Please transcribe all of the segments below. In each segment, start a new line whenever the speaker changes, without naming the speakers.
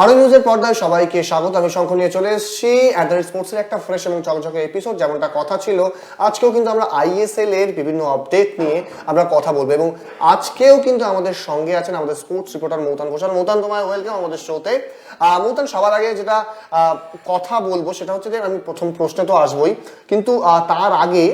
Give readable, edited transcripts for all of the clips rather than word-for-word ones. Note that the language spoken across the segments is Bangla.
আরো নিউজের পর্দায় সবাইকে স্বাগত। আমি শঙ্খ নিয়ে চলে এসেছি স্পোর্টসের একটা ফ্রেশ এবং চকচকে এপিসোড। যেমনটা কথা ছিল, আজকেও কিন্তু আমরা আইএসএল এর বিভিন্ন আপডেট নিয়ে আমরা কথা বলবো এবং আজকেও কিন্তু আমাদের সঙ্গে আছেন আমাদের স্পোর্টস রিপোর্টার মৌতান ঘোষাল। মৌতান, তোমায় ওয়েলকাম আমাদের শোতে। মৌতান, সবার আগে যেটা কথা বলবো সেটা হচ্ছে যে আমি প্রথম প্রশ্নে তো আসবোই, কিন্তু তার আগে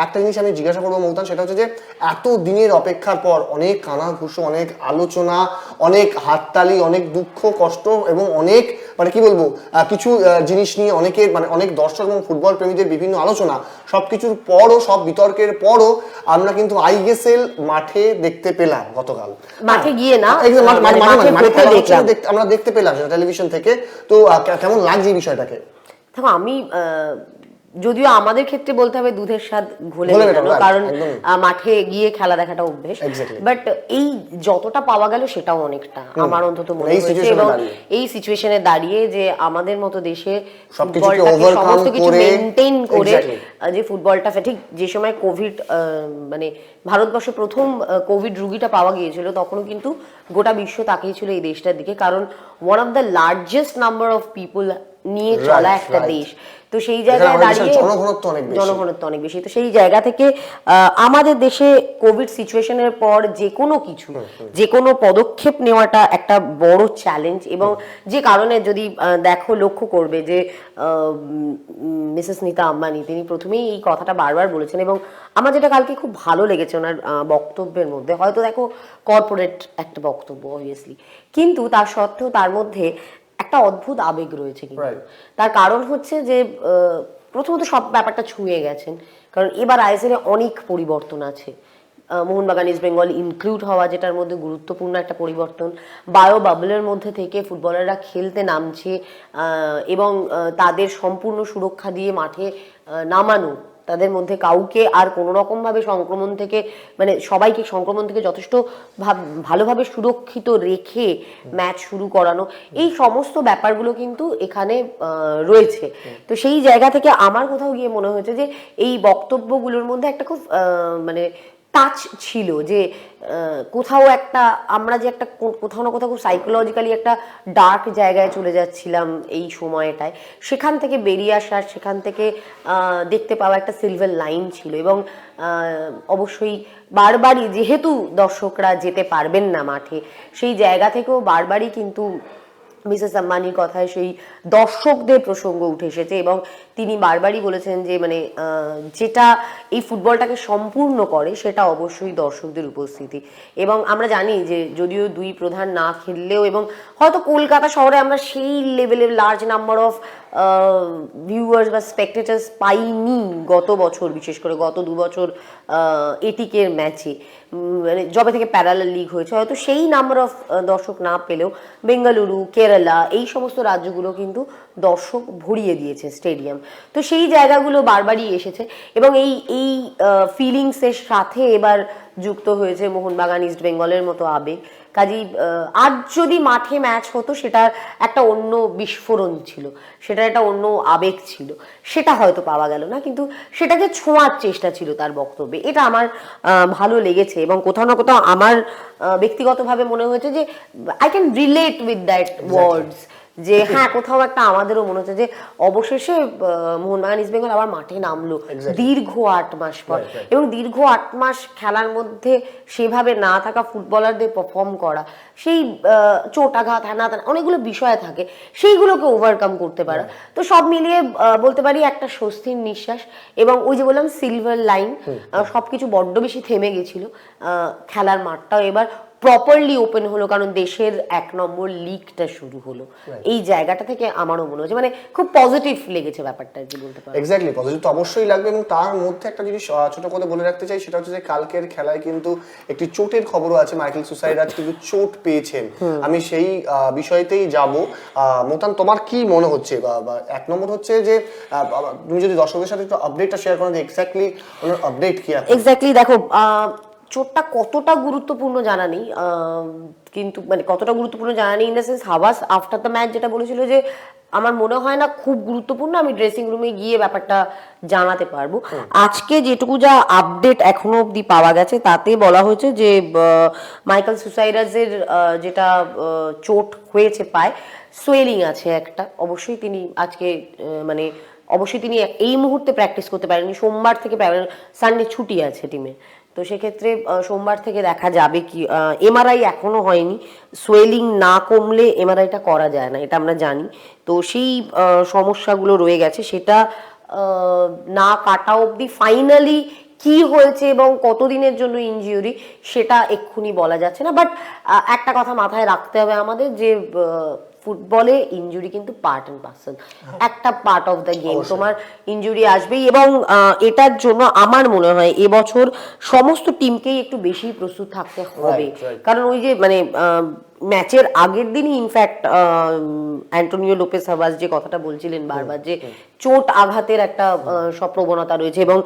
একটা জিনিস আমি জিজ্ঞাসা করবো মৌতান, সেটা হচ্ছে যে এত দিনের অপেক্ষার পর অনেক কানাঘুষো, অনেক আলোচনা, অনেক হাততালি, অনেক দুঃখ কষ্ট এবং অনেক মানে কি বলবো কিছু জিনিস নিয়ে অনেকের মানে অনেক দর্শক এবং ফুটবল প্রেমীদের বিভিন্ন আলোচনা, সবকিছুর পরও, সব বিতর্কের পরও আমরা কিন্তু আইএসএল মাঠে দেখতে পেলাম গতকাল।
মাঠে গিয়ে না,
আমরা দেখতে পেলাম সেটা টেলিভিশন থেকে। তো কেমন লাগছে এই বিষয়টাকে?
দেখো, আমি যদিও আমাদের ক্ষেত্রে বলতে হবে দুধের স্বাদ ঘোলে মেটানো, কারণ মাঠে গিয়ে খেলা দেখাটা অভ্যেস, বাট এই যতটা পাওয়া গেল সেটাও অনেকটা আমার অন্তত মনে হয়েছে। এবং এই সিচুয়েশনে দাঁড়িয়ে যে আমাদের মতো দেশে সমস্ত কিছু মেনটেন করে যে ফুটবলটা ঠিক যে সময় কোভিড মানে ভারতবর্ষে প্রথম কোভিড রুগীটা পাওয়া গিয়েছিল, তখনও কিন্তু গোটা বিশ্ব তাকিয়েছিল এই দেশটার দিকে, কারণ one of the largest number of people নিয়ে চলা একটা দেশ। তো সেই জায়গায় দাঁড়িয়ে জনঘনত্ব অনেক বেশি। তো সেই জায়গা থেকে আমাদের দেশে কোভিড সিচুয়েশনের পর যে কোনো পদক্ষেপ নেওয়াটা একটা বড় চ্যালেঞ্জ। এবং যে কারণে যদি দেখো, লক্ষ্য করবে যে মিসেস নীতা আম্বানি তিনি প্রথমেই এই কথাটা বারবার বলেছেন, এবং আমার যেটা কালকে খুব ভালো লেগেছে ওনার বক্তব্যের মধ্যে, হয়তো দেখো কর্পোরেট একটা বক্তব্য অবভিয়াসলি, কিন্তু তার সত্ত্বেও তার মধ্যে একটা অদ্ভুত আবেগ রয়েছে। কিন্তু তার কারণ হচ্ছে যে প্রথমত সব ব্যাপারটা ছুঁয়ে গেছেন, কারণ এবার আইএসএল এ অনেক পরিবর্তন আছে। মোহনবাগান ইস্ট বেঙ্গল ইনক্লুড হওয়া, যেটার মধ্যে গুরুত্বপূর্ণ একটা পরিবর্তন। বায়ো বাবলের মধ্যে থেকে ফুটবলাররা খেলতে নামছে এবং তাদের সম্পূর্ণ সুরক্ষা দিয়ে মাঠে নামানো, তাদের মধ্যে কাউকে আর কোনো রকম ভাবে সংক্রমণ থেকে মানে সবাইকে সংক্রমণ থেকে যথেষ্ট ভালোভাবে সুরক্ষিত রেখে ম্যাচ শুরু করানো, এই সমস্ত ব্যাপারগুলো কিন্তু এখানে রয়েছে। তো সেই জায়গা থেকে আমার কোথাও গিয়ে মনে হয়েছে যে এই বক্তব্যগুলোর মধ্যে একটা খুব মানে টাচ ছিল, যে কোথাও একটা আমরা যে একটা কোথাও না কোথাও খুব সাইকোলজিক্যালি একটা ডার্ক জায়গায় চলে যাচ্ছিলাম এই সময়টায়, সেখান থেকে বেরিয়ে আসার, সেখান থেকে দেখতে পাওয়া একটা সিলভার লাইন ছিল। এবং অবশ্যই বারবারই যেহেতু দর্শকরা যেতে পারবেন না মাঠে, সেই জায়গা থেকেও বারবারই কিন্তু মিসেস আম্বানির কথায় সেই দর্শকদের প্রসঙ্গ উঠে এসেছে, এবং তিনি বারবারই বলেছেন যে মানে যেটা এই ফুটবলটাকে সম্পূর্ণ করে সেটা অবশ্যই দর্শকদের উপস্থিতি। এবং আমরা জানি যে যদিও দুই প্রধান না খেললেও, এবং হয়তো কলকাতা শহরে আমরা সেই লেভেলের লার্জ নাম্বার অফ ভিউয়ার্স বা স্পেকটেটার্স পাইনি গত বছর, বিশেষ করে গত 2 বছর এটিকের ম্যাচে, মানে যবে থেকে প্যারালাল লিগ হয়েছে, হয়তো সেই নাম্বার অফ দর্শক না পেলেও বেঙ্গালুরু, কেরালা, এই সমস্ত রাজ্যগুলো কিন্তু দর্শক ভরিয়ে দিয়েছে স্টেডিয়াম। তো সেই জায়গাগুলো বারবারই এসেছে, এবং এই ফিলিংসের সাথে এবার যুক্ত হয়েছে মোহনবাগান ইস্ট বেঙ্গলের মতো আবেগ। কাজেই আজ যদি মাঠে ম্যাচ হতো, সেটার একটা অন্য বিস্ফোরণ ছিল, সেটার একটা অন্য আবেগ ছিল, সেটা হয়তো পাওয়া গেল না, কিন্তু সেটাকে ছোঁয়ার চেষ্টা ছিল তার বক্তব্যে। এটা আমার ভালো লেগেছে, এবং কোথাও না কোথাও আমার ব্যক্তিগতভাবে মনে হয়েছে যে I can relate with that words, যে হ্যাঁ, কোথাও একটা আমাদেরও মনে হচ্ছে যে অবশেষে মোহনবাগান ইস্ট বেঙ্গল আবার মাঠে নামলো দীর্ঘ 8 মাস পর। এবং দীর্ঘ 8 মাস খেলার মধ্যে সেভাবে না থাকা ফুটবলারদের পারফর্ম করা, সেই চোটাঘাত, হ্যানা অনেকগুলো বিষয় থাকে, সেইগুলোকে ওভারকাম করতে পারা, তো সব মিলিয়ে বলতে পারি একটা স্বস্তির নিঃশ্বাস। এবং ওই যে বললাম সিলভার লাইন, সবকিছু বড্ড বেশি থেমে গেছিল, খেলার মাঠটাও এবার প্রপারলি ওপেন হলো, কারণ দেশের 1 নম্বর লিগটা শুরু হলো। এই জায়গাটা থেকে আমারও মনে হচ্ছে মানে খুব পজিটিভ লেগেছে ব্যাপারটা, যে বলতে পারো।
এক্স্যাক্টলি, পজিটিভ তো অবশ্যই লাগবে। এবং তার মধ্যে একটা জিনিস ছোট করে বলে রাখতে চাই, সেটা হচ্ছে যে কালকের খেলায় কিন্তু একটি চোটের খবরও আছে। মাইকেল সুসাইরাজ কিন্তু চোট পেয়েছেন। আমি সেই বিষয়তেই যাব। মোতান, তোমার কি মনে হচ্ছে? 1 নম্বর হচ্ছে যে তুমি যদি দর্শকদের সাথে একটু আপডেটটা শেয়ার করো, যে এক্স্যাক্টলি ওনার আপডেট কি আছে।
এক্স্যাক্টলি, দেখো, চোটটা কতটা গুরুত্বপূর্ণ জানা নেই, কিন্তু মানে কতটা গুরুত্বপূর্ণ জানা নেই in the sense, how was after the match যেটা বলেছিল যে আমার মনে হয় না খুব গুরুত্বপূর্ণ, আমি ড্রেসিং রুমে গিয়ে ব্যাপারটা জানাতে পারবো। আজকে যেটুকু যা আপডেট এখনো অব্দি পাওয়া গেছে তাতে বলা হয়েছে যে মাইকেল সুসাইরাজের যেটা চোট হয়েছে পায়, সোয়েলিং আছে একটা, অবশ্যই তিনি আজকে মানে অবশ্যই তিনি এই মুহূর্তে প্র্যাকটিস করতে পারেননি, সোমবার থেকে সানডে ছুটি আছে টিমে, তো সেক্ষেত্রে সোমবার থেকে দেখা যাবে কি। এমআরআই এখনো হয়নি, সোয়েলিং না কমলে এমআরআইটা করা যায় না, এটা আমরা জানি। তো সেই সমস্যাগুলো রয়ে গেছে, সেটা না কাটা অবধি ফাইনালি কি হয়েছে এবং কতদিনের জন্য ইনজিউরি সেটা এক্ষুনি বলা যাচ্ছে না। বাট একটা কথা মাথায় রাখতে হবে আমাদের, যে ফুটবলে ইনজুরি কিন্তু পার্ট অ্যান্ড পার্সেল, একটা পার্ট অফ দ্য গেম, তোমার ইনজুরি আসবেই। এবং এটার জন্য আমার মনে হয় এবছর সমস্ত টিমকেই একটু বেশি প্রস্তুত থাকতে হবে, কারণ ওই যে মানে ম্যাচের আগের দিনই ইনফ্যাক্ট অ্যান্টোনিও লোপেস হাবাস যে কথাটা বলছিলেন বারবার, যে চোট আঘাতের একটা সব প্রবণতা রয়েছে এবং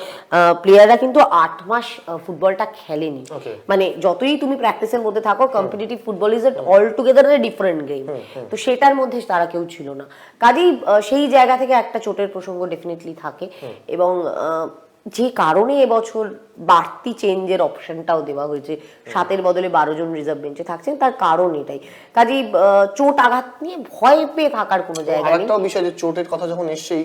প্লেয়াররা কিন্তু 8 মাস ফুটবলটা খেলেনি। মানে যতই তুমি প্র্যাকটিসের মধ্যে থাকো, competitive football is all together a different game, তো সেটার মধ্যে তারা কেউ ছিল না। কাজেই সেই জায়গা থেকে একটা চোটের প্রসঙ্গ ডেফিনেটলি থাকে। এবং যে কারণে এবছর বাড়তি চেঞ্জের অপশনটাও দেওয়া হয়েছে, 7-এর বদলে 12 জন রিজার্ভ বেঞ্চে থাকছেন, তার কারণ এটাই। কাজেই চোট আঘাত নিয়ে ভয় পেয়ে থাকার কোনো জায়গা নেই।
আরেকটাও বিষয়, যে চোটের কথা যখন এসেই,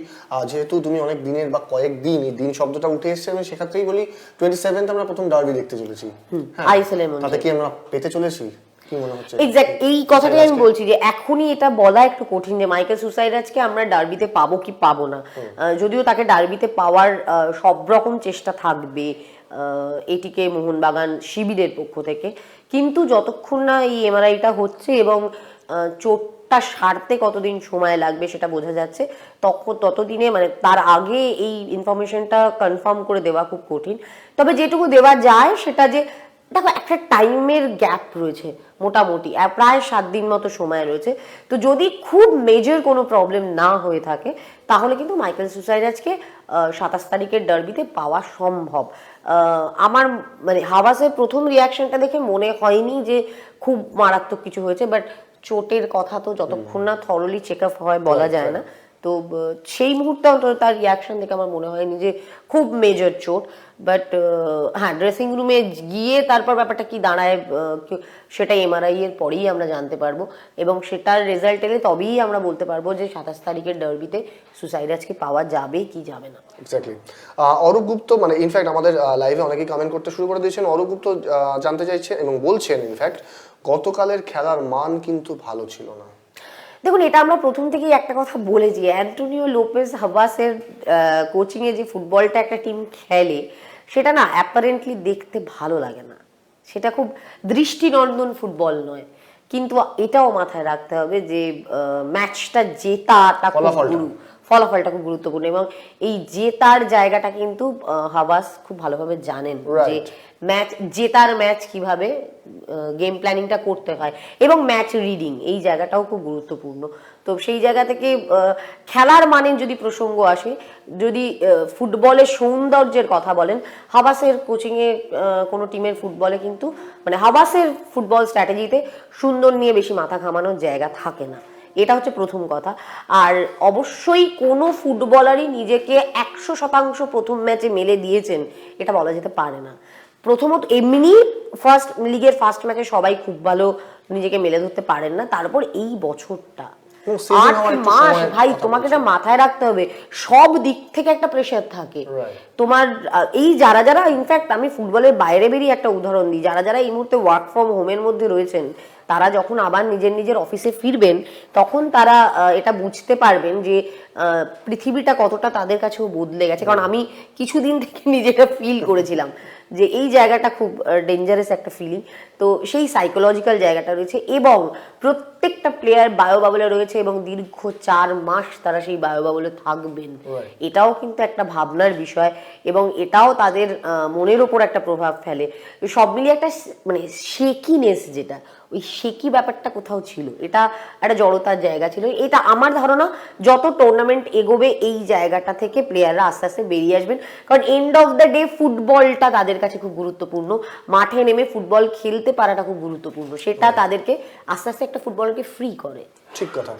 যেহেতু তুমি অনেক দিনের বা কয়েকদিন, এই দিন শব্দটা উঠে এসেছে, আমি সেক্ষেত্রেই বলি 27th আমরা প্রথম ডার্বি দেখতে চলেছি
আইএসএল এর মধ্যে,
তাতে কি আমরা পেতে চলেছি?
এক্স্যাক্ট এই কথাটাই আমি বলছি, যে এখনই এটা বলা একটু কঠিন যে মাইকেল সুসাইরাজকে আমরা ডার্বিতে পাবো কি পাবো না। যদিও তাকে ডার্বিতে পাওয়ার সব রকম চেষ্টা থাকবে এটিকে মোহনবাগান শিবিরের পক্ষ থেকে, কিন্তু যতক্ষণ না এই এমআরআইটা হচ্ছে এবং চোটটা সারতে কতদিন সময় লাগবে সেটা বোঝা যাচ্ছে, ততদিনে মানে তার আগে এই ইনফরমেশনটা কনফার্ম করে দেওয়া খুব কঠিন। তবে যেটুকু দেওয়া যায় সেটা, যে দেখো একটা টাইমের গ্যাপ রয়েছে, মোটামুটি প্রায় 7 দিন মতো সময় রয়েছে। তো যদি খুব মেজর কোনো প্রবলেম না হয়ে থাকে তাহলে কিন্তু মাইকেল সুসাইরাজকে 27 তারিখের ডার্বিতে পাওয়া সম্ভব। আমার মানে হাওয়াসের প্রথম রিয়াকশনটা দেখে মনে হয়নি যে খুব মারাত্মক কিছু হয়েছে, বাট চোটের কথা তো যতক্ষণ না থরলি চেক আপ হয় বলা যায় না। তো সেই মুহূর্তে অন্তত তার রিয়াকশন দেখে আমার মনে হয়নি যে খুব মেজর চোট। বাট হ্যাঁ, ড্রেসিং রুমে গিয়ে তারপর ব্যাপারটা কি দাঁড়ায় সেটা এমআরআই এর পরেই আমরা জানতে পারবো, এবং সেটার রেজাল্ট এলে তবেই আমরা বলতে পারবো যে 27 তারিখের ডার্বিতে সুসাইরাজকে পাওয়া যাবে কি যাবে না।
এক্স্যাক্টলি। অরূপ গুপ্ত, মানে ইনফ্যাক্ট আমাদের লাইভে অনেকেই কমেন্ট করতে শুরু করে দিয়েছেন। অরূপ গুপ্ত জানতে চাইছে এবং বলছেন ইনফ্যাক্ট গতকালের খেলার মান কিন্তু ভালো ছিল না।
দেখুন, এটা আমরা প্রথম থেকেই একটা কথা বলেছি, অ্যান্টোনিও লোপেস হাবাসের কোচিং এ যে ফুটবলটা একটা টিম খেলে সেটা না অ্যাপারেন্টলি দেখতে ভালো লাগে না, সেটা খুব দৃষ্টিনন্দন ফুটবল নয়। কিন্তু এটাও মাথায় রাখতে হবে যে ম্যাচটা জেতাটা ফলাফলটা খুব গুরুত্বপূর্ণ, এবং এই জেতার জায়গাটা কিন্তু হাবাস খুব ভালোভাবে জানেন, যে জেতার ম্যাচ কিভাবে গেম প্ল্যানিংটা করতে হয় এবং ম্যাচ রিডিং এই জায়গাটাও খুব গুরুত্বপূর্ণ। তো সেই জায়গা থেকে খেলার মানে যদি প্রসঙ্গ আসে, যদি ফুটবলের সৌন্দর্যের কথা বলেন, হাবাসের কোচিংয়ে কোনো টিমের ফুটবলে কিন্তু মানে হাবাসের ফুটবল স্ট্র্যাটেজিতে সুন্দর নিয়ে বেশি মাথা ঘামানোর জায়গা থাকে না, এটা হচ্ছে প্রথম কথা। আর অবশ্যই কোনো ফুটবলারই নিজেকে 100% প্রথম ম্যাচে মেলে দিয়েছেন এটা বলা যেতে পারে না। প্রথমত এমনি লিগের ফার্স্ট ম্যাচে সবাই খুব ভালো নিজেকে মেলে ধরতে পারেন না, তারপর এই বছরটা 8 মাস ভাই, তোমাকে এটা মাথায় রাখতে হবে, সব দিক থেকে একটা প্রেশার থাকে তোমার। এই যারা যারা ইনফ্যাক্ট আমি ফুটবলের বাইরে বেরিয়ে একটা উদাহরণ দিই, যারা যারা এই মুহূর্তে ওয়ার্ক ফ্রম হোমের মধ্যে রয়েছেন, তারা যখন আবার নিজের নিজের অফিসে ফিরবেন তখন তারা এটা বুঝতে পারবেন যে পৃথিবীটা কতটা তাদের কাছেও বদলে গেছে। কারণ আমি কিছুদিন থেকে নিজেটা ফিল করেছিলাম যে এই জায়গাটা খুব ডেঞ্জারাস একটা ফিলিং। তো সেই সাইকোলজিক্যাল জায়গাটা রয়েছে, এবং প্রত্যেকটা প্লেয়ার বায়ো বাবলে রয়েছে এবং দীর্ঘ 4 মাস তারা সেই বায়ো বাবলে থাকবেন, এটাও কিন্তু একটা ভাবনার বিষয়, এবং এটাও তাদের মনের ওপর একটা প্রভাব ফেলে। সব মিলিয়ে একটা মানে শেকিনেস, যেটা ওই শেকি ব্যাপারটা কোথাও ছিল, এটা একটা জড়তার জায়গা ছিল। এটা আমার ধারণা যত টুর্নামেন্ট এগোবে এই জায়গাটা থেকে প্লেয়াররা আস্তে আস্তে বেরিয়ে আসবেন, কারণ এন্ড অফ দ্য ডে ফুটবলটা তাদের কাছে খুব গুরুত্বপূর্ণ, মাঠে নেমে ফুটবল খেলতে পারাটা খুব গুরুত্বপূর্ণ, সেটা তাদেরকে আস্তে আস্তে একটা ফুটবলকে ফ্রি করে।
ঠিক কথা।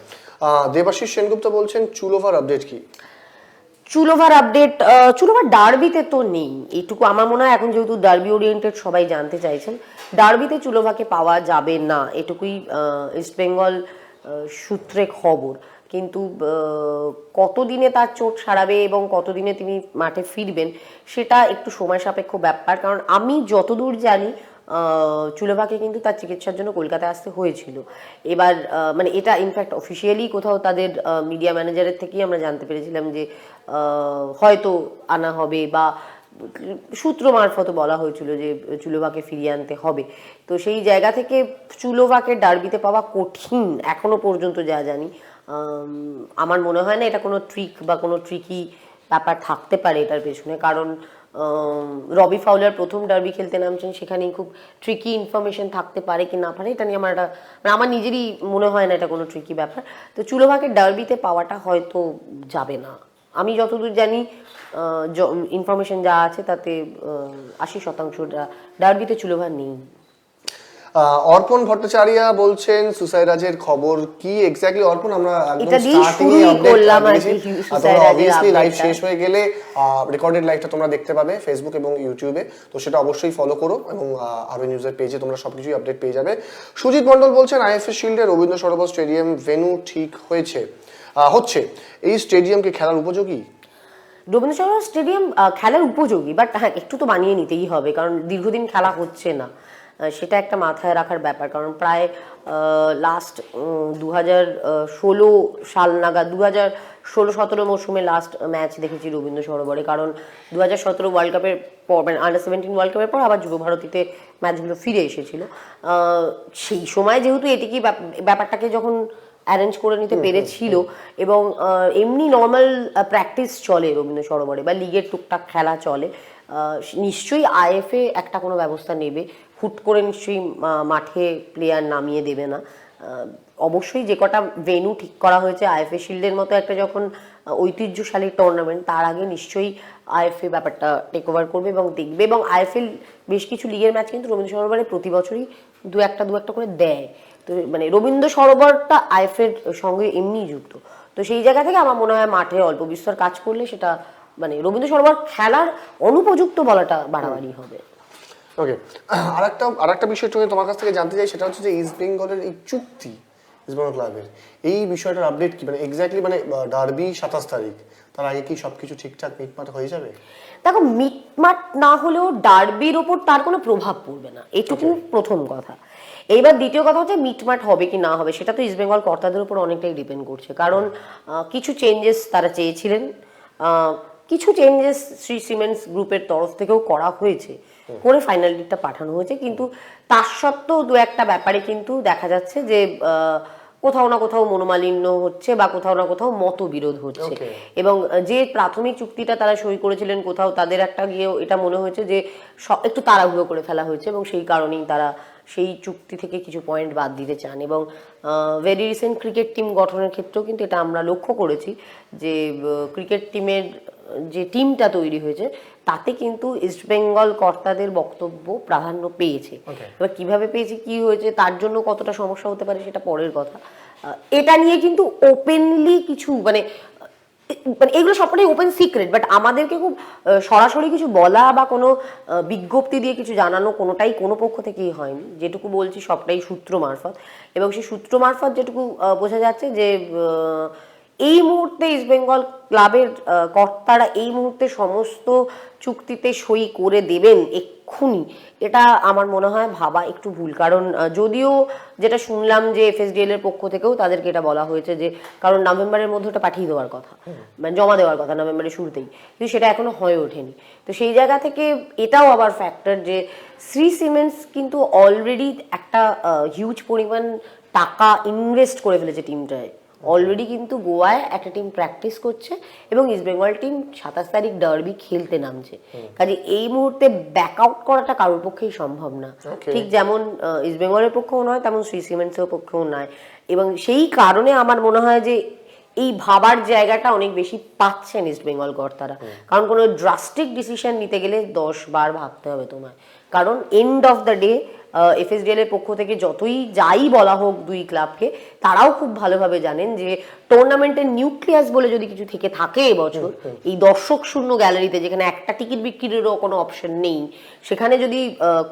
দেবাশিস সেনগুপ্ত বলছেন চুলোভার আপডেট কি?
চুলোভার আপডেট, চুলোভার ডার্বিতে তো নেই, এইটুকু আমার মনে হয়। এখন যেহেতু ডার্বি ওরিয়েন্টেড সবাই জানতে চাইছেন, ডার্বিতে চুলোভাকে পাওয়া যাবে না, এটুকুই ইস্ট বেঙ্গল সূত্রে খবর। কিন্তু কতদিনে তার চোট সারাবে এবং কতদিনে তিনি মাঠে ফিরবেন সেটা একটু সময় সাপেক্ষ ব্যাপার। কারণ আমি যতদূর জানি চুলোভাকে কিন্তু তার চিকিৎসার জন্য কলকাতায় আসতে হয়েছিল। এবার মানে এটা ইনফ্যাক্ট অফিসিয়ালি কোথাও তাদের মিডিয়া ম্যানেজারের থেকেই আমরা জানতে পেরেছিলাম যে হয়তো আনা হবে, বা সূত্র মারফত বলা হয়েছিল যে চুলোভাকে ফিরিয়ে আনতে হবে। তো সেই জায়গা থেকে চুলোভাকে ডার্বিতে পাওয়া কঠিন এখনো পর্যন্ত যা জানি। আমার মনে হয় না এটা কোনো ট্রিক বা কোনো ট্রিকি ব্যাপার থাকতে পারে এটার পেছনে। কারণ রবি ফাউলার প্রথম ডার্বি খেলতে নামছেন, সেখানেই খুব ট্রিকি ইনফরমেশন থাকতে পারে কি না পারে এটা নিয়ে আমার মানে আমার নিজেরই মনে হয় না এটা কোনো ট্রিকি ব্যাপার। তো চুলোভাকে ডার্বিতে পাওয়াটা হয়তো যাবে না। আমি যতদূর জানি ইনফরমেশন যা আছে তাতে 80% ডার্বিতে চুলোভা নেই।
অর্পণ ভট্টাচার্য বলছেন সুসাইরাজের খবর কি এক্স্যাক্টলি? অর্পণ, আমরা একদম
স্টার্টিং এ করলাম আর কি।
তোমরা অবভিয়াসলি লাইভ শেষ হয়ে গেলে রেকর্ডেড লাইভটা তোমরা দেখতে পাবে ফেসবুক এবং ইউটিউবে, তো সেটা অবশ্যই ফলো করো এবং আরবি নিউজের পেজে তোমরা সবকিছুই আপডেট পেয়ে যাবে। সুজিত মণ্ডল বলছেন IFA শিল্ডে Rabindra Sarobar stadium venue ঠিক হচ্ছে, এই স্টেডিয়ামকে খেলার উপযোগী?
রবীন্দ্র সরোবর স্টেডিয়াম খেলার উপযোগী, বাট হ্যাঁ একটু তো বানিয়ে নিতেই হবে, কারণ দীর্ঘদিন খেলা হচ্ছে না, সেটা একটা মাথায় রাখার ব্যাপার। কারণ প্রায় লাস্ট 2016 সাল নাগাদ, 2016-17 মৌসুমে লাস্ট ম্যাচ দেখেছি রবীন্দ্র সরোবরে। কারণ 2017 ওয়ার্ল্ড কাপের পর, মানে আন্ডার-17 ওয়ার্ল্ড কাপের পর আবার যুব ভারতীতে ম্যাচগুলো ফিরে এসেছিল। সেই সময় যেহেতু এটিকে ব্যাপারটাকে যখন অ্যারেঞ্জ করে নিতে পেরেছিল, এবং এমনি নর্মাল প্র্যাকটিস চলে রবীন্দ্র সরোবরে বা লিগের টুকটাক খেলা চলে, নিশ্চয়ই আইএফএ একটা কোনো ব্যবস্থা নেবে। হুট করে নিশ্চয়ই মাঠে প্লেয়ার নামিয়ে দেবে না। অবশ্যই যে কটা ভেন্যু ঠিক করা হয়েছে আইএফএ শিল্ডের মতো একটা যখন ঐতিহ্যশালী টুর্নামেন্ট, তার আগে নিশ্চয়ই আইএফএ ব্যাপারটা টেক ওভার করবে এবং দেখবে। এবং আইএফএল বেশ কিছু লিগের ম্যাচ কিন্তু রবীন্দ্র সরোবরে প্রতি বছরই দু একটা করে দেয়। তো মানে রবীন্দ্র সরোবরটা আইএফএর সঙ্গে এমনিই যুক্ত। তো সেই জায়গা থেকে আমার মনে হয় মাঠে অল্প বিস্তর কাজ করলে সেটা মানে রবীন্দ্র সরোবর খেলার অনুপযুক্ত বলাটা বাড়াবাড়ি হবে।
ওকে, আরেকটা বিষয় তোমার কাছ থেকে জানতে চাই, সেটা হচ্ছে যে ইস্ট বেঙ্গলের এই চুক্তি, ইস্ট বেঙ্গল ক্লাবের এই বিষয়টার আপডেট কি? মানে এক্স্যাক্টলি মানে ডার্বি 27 তারিখ, তার আগে কি সবকিছু ঠিকঠাক মিটমাট হয়ে যাবে?
দেখো, মিটমাট না হলেও ডার্বির ওপর তার কোনো প্রভাব পড়বে না, এটুকু প্রথম কথা। এইবার দ্বিতীয় কথা হচ্ছে মিটমাট হবে কি না হবে সেটা তো ইস্ট বেঙ্গল কর্তাদের উপর অনেকটাই ডিপেন্ড করছে। কারণ কিছু চেঞ্জেস তারা চেয়েছিলেন, কিছু চেঞ্জেস শ্রী সিমেন্টস গ্রুপের তরফ থেকেও করা হয়েছে, করে ফাইনাল লিস্টটা পাঠানো হয়েছে। কিন্তু তার সত্ত্বেও দু একটা ব্যাপারে কিন্তু দেখা যাচ্ছে যে কোথাও না কোথাও মনোমালিন্য হচ্ছে বা কোথাও না কোথাও মতবিরোধ হচ্ছে। এবং যে প্রাথমিক চুক্তিটা তারা সই করেছিলেন, কোথাও তাদের একটা গিয়েও এটা মনে হয়েছে যে একটু তাড়াহুড়ো করে ফেলা হয়েছে, এবং সেই কারণেই তারা সেই চুক্তি থেকে কিছু পয়েন্ট বাদ দিতে চান। এবং ভেরি রিসেন্ট ক্রিকেট টিম গঠনের ক্ষেত্রেও কিন্তু এটা আমরা লক্ষ্য করেছি যে ক্রিকেট টিমের যে টিমটা তৈরি হয়েছে তাতে কিন্তু ইস্ট বেঙ্গল কর্তাদের বক্তব্য প্রাধান্য পেয়েছে। এবার কিভাবে পেয়েছে, কি হয়েছে, তার জন্য কতটা সমস্যা হতে পারে সেটা পরের কথা। এটা নিয়ে কিন্তু ওপেনলি কিছু মানে এগুলো সবটাই ওপেন সিক্রেট, বাট আমাদেরকে খুব সরাসরি কিছু বলা বা কোনো বিজ্ঞপ্তি দিয়ে কিছু জানানো কোনোটাই কোনো পক্ষ থেকেই হয়নি। যেটুকু বলছি সবটাই সূত্র মারফত, এবং সেই সূত্র মারফত যেটুকু বোঝা যাচ্ছে যে এই মুহূর্তে ইস্ট বেঙ্গল ক্লাবের কর্তারা এই মুহূর্তে সমস্ত চুক্তিতে সই করে দেবেন এক্ষুনি, এটা আমার মনে হয় ভাবা একটু ভুল। কারণ যদিও যেটা শুনলাম যে এফএসডিএল এর পক্ষ থেকেও তাদেরকে এটা বলা হয়েছে যে কারণ নভেম্বরের মধ্যে ওটা পাঠিয়ে দেওয়ার কথা, মানে জমা দেওয়ার কথা নভেম্বরের শুরুতেই, কিন্তু সেটা এখনো হয়ে ওঠেনি। তো সেই জায়গা থেকে এটাও আবার ফ্যাক্টর যে শ্রী সিমেন্টস কিন্তু অলরেডি একটা হিউজ পরিমাণ টাকা ইনভেস্ট করে ফেলেছে টিমটায়। অলরেডি কিন্তু গোয়ায় একটা টিম প্র্যাকটিস করছে এবং ইস্ট বেঙ্গল টিম 27 তারিখ ডার্বি খেলতে নামছে। কাজে এই মুহূর্তে ব্যাকআউট করাটা কারোর পক্ষেই সম্ভব না, ঠিক যেমন ইস্ট বেঙ্গলের পক্ষেও নয় তেমন শ্রী সিমেন্টসের পক্ষেও নয়। এবং সেই কারণে আমার মনে হয় যে এই ভাবার জায়গাটা অনেক বেশি পাচ্ছেন ইস্ট বেঙ্গল কর্তারা। কারণ কোনো ড্রাস্টিক ডিসিশন নিতে গেলে 10 বার ভাবতে হবে তোমায়, কারণ end of the day FSDL এর পক্ষ থেকে যতই যাই বলা হোক দুই ক্লাবকে, তারাও খুব ভালোভাবে জানেন যে টুর্নামেন্টের নিউক্লিয়াস বলে যদি কিছু থেকে থাকে এবছর এই দর্শক শূন্য গ্যালারিতে, যেখানে একটা টিকিট বিক্রিরও কোনো অপশন নেই, সেখানে যদি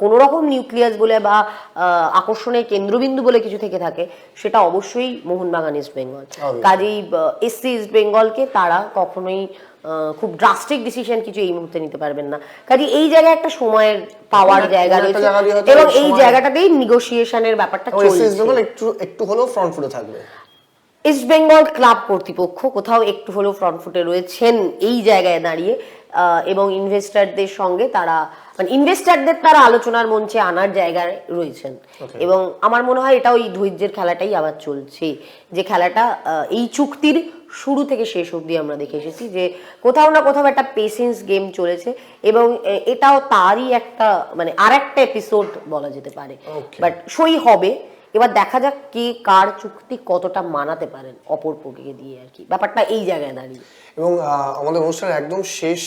কোনো রকম নিউক্লিয়াস বলে বা আকর্ষণের কেন্দ্রবিন্দু বলে কিছু থেকে থাকে, সেটা অবশ্যই মোহনবাগান ইস্ট বেঙ্গল। কাজেই এসসি ইস্ট বেঙ্গলকে তারা কখনোই খুব ড্রাস্টিক ডিসিশন কিছু এই মুহূর্তে নিতে পারবেন না। কাজে এই জায়গায় একটা সময়ের পাওয়ার জায়গা রয়েছে এবং এই জায়গাটাতেই নেগোসিয়েশনের ব্যাপারটা চলছে।
একটু হলেও ফ্রন্ট ফুটে থাকবে
ইস্ট বেঙ্গল ক্লাব কর্তৃপক্ষ, কোথাও একটু হলেও ফ্রন্ট ফুটে রয়েছেন এই জায়গায় দাঁড়িয়ে, এবং ইনভেস্টারদের সঙ্গে তারা মানে ইনভেস্টারদের তারা আলোচনার মঞ্চে আনার জায়গায় রয়েছেন। এবং আমার মনে হয় এটা ওই ধৈর্যের খেলাটাই আবার চলছে, যে খেলাটা এই চুক্তির শুরু থেকে শেষ অবধি আমরা দেখে এসেছি যে কোথাও না কোথাও একটা পেশেন্স গেম চলেছে, এবং এটাও তারই একটা মানে আর একটা এপিসোড বলা যেতে পারে। বাট সই হবে, এবার দেখা যাক কে কার চুক্তি কতটা মানাতে পারেন অপর পক্ষকে দিয়ে আর কি, ব্যাপারটা এই জায়গায় দাঁড়িয়ে।
এবং আমাদের অনুষ্ঠানের একদম শেষ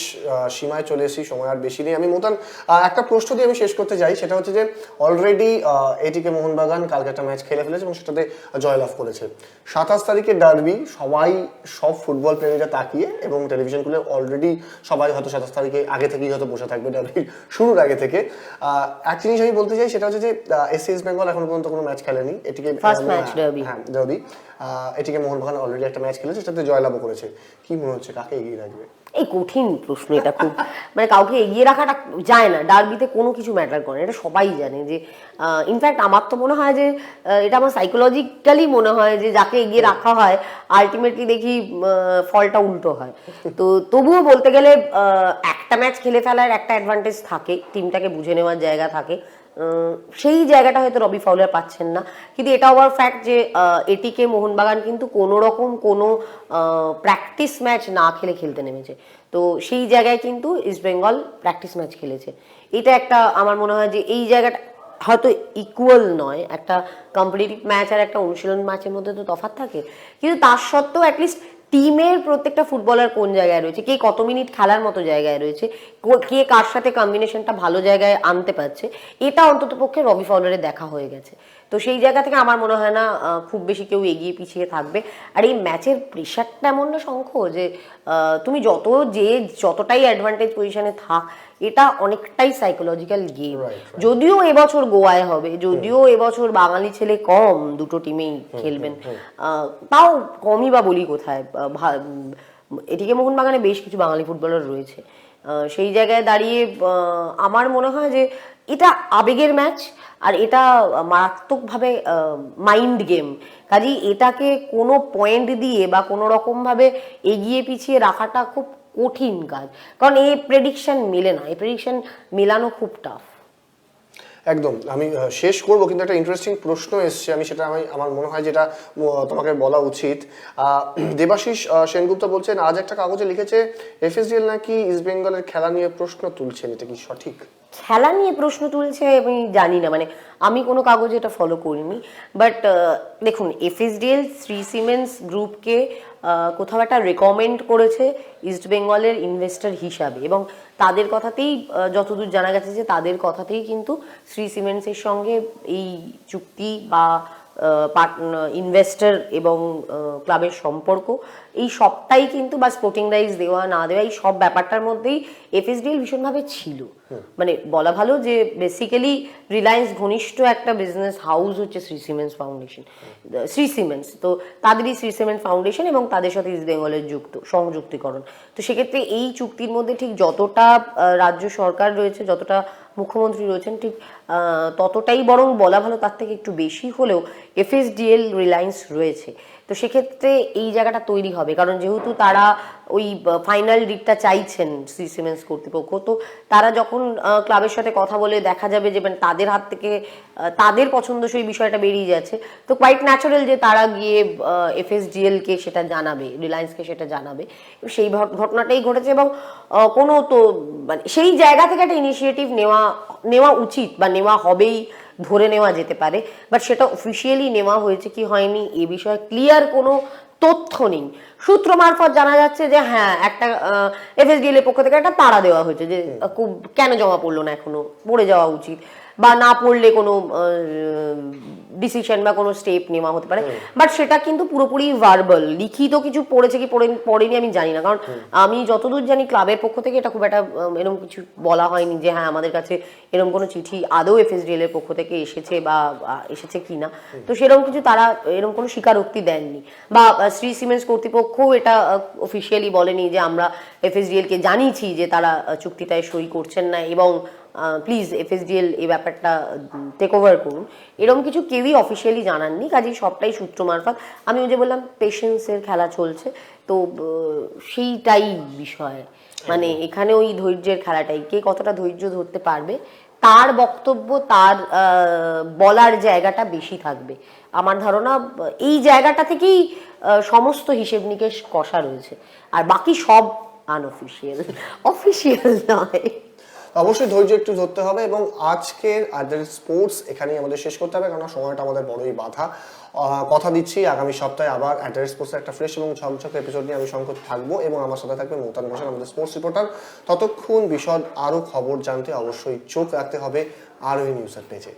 সীমায় চলে এসেছি, সময় আর বেশি নেই। আমি মোতান একটা প্রশ্ন দিয়ে আমি শেষ করতে চাই, সেটা হচ্ছে যে অলরেডি এটিকে মোহনবাগান কালকে একটা ম্যাচ খেলে ফেলেছে এবং সেটাতে জয়লাভ করেছে। 27 তারিখের ডার্বি, সব ফুটবল প্রেমীরা তাকিয়ে এবং টেলিভিশন খুলে অলরেডি সবাই হয়তো 27 তারিখে আগে থেকেই হয়তো বসে থাকবে ডার্বি শুরুর আগে থেকে। এক জিনিস আমি বলতে চাই, সেটা হচ্ছে যে এসসি ইস্ট বেঙ্গল এখন পর্যন্ত কোনো ম্যাচ খেলেনি, এটিকে ডার্বি এটিকে মোহনবাগান অলরেডি একটা ম্যাচ খেলেছে, সেটাতে জয়লাভ করেছে। কি মনে হচ্ছে কাকে এগিয়ে রাখবে?
এই কঠিন প্রশ্ন এটা খুব, মানে কাউকে এগিয়ে রাখাটা যায় না, ডার্বিতে কোনো কিছু ম্যাটার করে, এটা সবাই জানে। যে ইনফ্যাক্ট আমার তো মনে হয় যে এটা আমার সাইকোলজিক্যালি মনে হয় যে যাকে এগিয়ে রাখা হয় আলটিমেটলি দেখি ফলটা উল্টো হয়। তো তবুও বলতে গেলে একটা ম্যাচ খেলে ফেলার একটা অ্যাডভান্টেজ থাকে, টিমটাকে বুঝে নেওয়ার জায়গা থাকে, সেই জায়গাটা হয়তো রবি ফাউলার পাচ্ছেন না। কিন্তু এটা আবার ফ্যাক্ট যে এটিকে মোহনবাগান কিন্তু কোনো রকম কোনো প্র্যাকটিস ম্যাচ না খেলতে নেমেছে, তো সেই জায়গায় কিন্তু ইস্ট বেঙ্গল প্র্যাকটিস ম্যাচ খেলেছে। এটা একটা আমার মনে হয় যে এই জায়গাটা হয়তো ইকুয়াল নয়, একটা কম্পিটিটিভ ম্যাচ আর একটা অনুশীলন ম্যাচের মধ্যে তো তফাৎ থাকে, কিন্তু তার সত্ত্বেও অ্যাটলিস্ট টিমের প্রত্যেকটা ফুটবলার কোন জায়গায় রয়েছে, কে কত মিনিট খেলার মতো জায়গায় রয়েছে, কে কার সাথে কম্বিনেশনটা ভালো জায়গায় আনতে পারছে, এটা অন্তত পক্ষে রবি ফাউলারের দেখা হয়ে গেছে। তো সেই জায়গা থেকে আমার মনে হয় না খুব বেশি কেউ এগিয়ে পিছিয়ে থাকবে। আর এই ম্যাচের প্রেশারটা এমন না শঙ্খ যে তুমি যতটাই অ্যাডভান্টেজ পজিশনে থাক, এটা অনেকটাই সাইকোলজিক্যাল গেম। যদিও এবছর গোয়ায় হবে, যদিও এবছর বাঙালি ছেলে কম দুটো টিমেই খেলবেন, তাও কমই বা বলি কোথায়, এদিকে মোহনবাগানে বেশ কিছু বাঙালি ফুটবলার রয়েছে। সেই জায়গায় দাঁড়িয়ে আমার মনে হয় যে এটা আবেগের ম্যাচ, আর এটা মারাত্মকভাবে মাইন্ড গেম। কাজেই এটাকে কোনো পয়েন্ট দিয়ে বা কোনো রকমভাবে এগিয়ে পিছিয়ে রাখাটা খুব কঠিন কাজ, কারণ এই প্রেডিকশন মেলে না, এই প্রেডিকশন মেলানো খুব টাফ।
একদম। আমি শেষ করব, কিন্তু একটা ইন্টারেস্টিং প্রশ্ন এসছে, আমি সেটা আমার মনে হয় যেটা তোমাকে বলা উচিত। দেবাশিস সেনগুপ্ত বলছেন আজ একটা কাগজে লিখেছে এফএসডিএল নাকি ইস্ট বেঙ্গলের খেলা নিয়ে প্রশ্ন তুলছেন, এটা কি সঠিক?
খেলা নিয়ে প্রশ্ন তুলছে আমি জানি না, মানে আমি কোনো কাগজে এটা ফলো করিনি। বাট দেখুন, এফএসডিএল শ্রী সিমেন্স গ্রুপকে কোথাও একটা রেকমেন্ড করেছে ইস্ট বেঙ্গলের ইনভেস্টর হিসাবে, এবং তাদের কথাতেই যতদূর জানা গেছে যে তাদের কথাতেই কিন্তু শ্রী সিমেন্টসের সঙ্গে এই চুক্তি বা ইনভেস্টর এবং ক্লাবের সম্পর্ক এই সবটাই কিন্তু, বা স্পোর্টিং রাইটস দেওয়া না দেওয়া, এই সব ব্যাপারটার মধ্যেই এফএসডিএল ভীষণভাবে ছিল। মানে বলা ভালো যে বেসিক্যালি রিলায়েন্স ঘনিষ্ঠ একটা বিজনেস হাউস হচ্ছে Shri cements foundation, Shri cements, তো তাদেরই শ্রী সিমেন্টস ফাউন্ডেশন এবং তাদের সাথে ইস্ট বেঙ্গলের সংযুক্তিকরণ। তো সেক্ষেত্রে এই চুক্তির মধ্যে ঠিক যতটা রাজ্য সরকার রয়েছে, যতটা মুখ্যমন্ত্রী রয়েছেন, ঠিক ততটাই বরং বলা ভালো তার থেকে একটু বেশি হলেও এফএসডিএল রিলায়েন্স রয়েছে। তো সেক্ষেত্রে এই জায়গাটা তৈরি হবে, কারণ যেহেতু তারা ওই ফাইনাল ডিডটা চাইছেন শ্রী সিমেন্টস কর্তৃপক্ষ, তো তারা যখন ক্লাবের সাথে কথা বলে দেখা যাবে যে মানে তাদের হাত থেকে তাদের পছন্দসই বিষয়টা বেরিয়ে যাচ্ছে, তো কোয়াইট ন্যাচারাল যে তারা গিয়ে এফএসডিএলকে সেটা জানাবে, রিলায়েন্সকে সেটা জানাবে। সেই ঘটনাটাই ঘটেছে, এবং কোনো তো মানে সেই জায়গা থেকে একটা ইনিশিয়েটিভ নেওয়া উচিত বা নেওয়া হবেই ধরে নেওয়া যেতে পারে। বাট সেটা অফিসিয়ালি নেওয়া হয়েছে কি হয়নি এ বিষয়ে ক্লিয়ার কোনো তথ্য নেই। সূত্র মারফত জানা যাচ্ছে যে হ্যাঁ, একটা এফএসডিএল এর পক্ষ থেকে একটা তাড়া দেওয়া হয়েছে যে কেন জমা পড়লো না, এখনো পড়ে যাওয়া উচিত। বা না পড়লে কোনো ডিসিশন বা কোনো স্টেপ নেওয়া হতে পারে, বাট সেটা কিন্তু পুরোপুরি ভার্বাল, লিখিত কিছু পড়েছে কি পড়েনি আমি জানি না, কারণ আমি যতদূর জানি ক্লাবের পক্ষ থেকে এটা খুব একটা এরকম কিছু বলা হয়নি যে হ্যাঁ আমাদের কাছে এরকম কোনো চিঠি আদৌ এফএসডিএল এর পক্ষ থেকে এসেছে বা এসেছে কিনা, তো সেরকম কিছু তারা এরকম কোনো স্বীকারোক্তি দেননি, বা শ্রী সিমেন্টস কর্তৃপক্ষ এটা অফিসিয়ালি বলেনি যে আমরা এফএসডিএল কে জানিয়েছি যে তারা চুক্তিটায় সই করছেন না এবং প্লিজ এফএসডিএল এই ব্যাপারটা টেক ওভার করুন, এরকম কিছু কেউই অফিসিয়ালি জানাননি, কাজেই সবটাই সূত্র মারফত। আমি ওই যে বললাম পেশেন্সের খেলা চলছে, তো সেইটাই বিষয়, মানে এখানে ওই ধৈর্যের খেলাটাই, কে কতটা ধৈর্য ধরতে পারবে তার বক্তব্য, তার বলার জায়গাটা বেশি থাকবে। আমার ধারণা এই জায়গাটা থেকেই সমস্ত হিসেব নিকেশ কষা রয়েছে, আর বাকি সব আনঅফিসিয়াল, অফিসিয়াল নয়।
অবশ্যই ধৈর্য একটু ধরতে হবে, এবং আজকের স্পোর্টস এখানেই আমাদের শেষ করতে হবে, কারণ সময়টা আমাদের বড়ই বাধা। কথা দিচ্ছি আগামী সপ্তাহে আবার স্পোর্টসের একটা ফ্রেশ এবং ঝকঝকে এপিসোড নিয়ে আমি শঙ্কর থাকবো, এবং আমার সাথে থাকবে মৌতান ঘোষাল, আমাদের স্পোর্টস রিপোর্টার। ততক্ষণ বিশদ আরও খবর জানতে অবশ্যই চোখ রাখতে হবে আরোহী নিউজের পেজে।